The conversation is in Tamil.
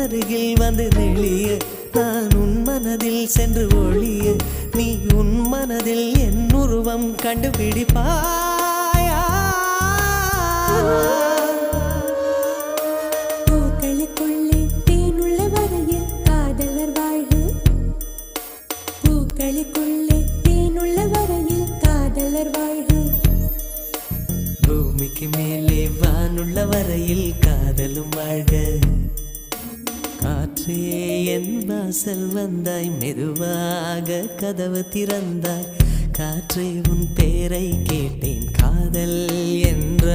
அருகில் வந்து நெளிய நான் உன் மனதில் சென்று ஒளிய நீ உன் மனதில் என் உருவம் கண்டுபிடிப்பாயா பூக்களுக்குள்ளே தேனுள்ள வரையில் காதலர் வாழ்வு பூக்களுக்குள்ளே தேனுள்ள வரையில் காதலர் வாழ்வு பூமிக்கு மேலே வானுள்ள வரையில் காதலும் வாழ்க காற்றே என் வாசல் வந்தாய் மெதுவாக கதவு திறந்தாய் காற்றே உன் பேரை கேட்டேன் காதல் என்ற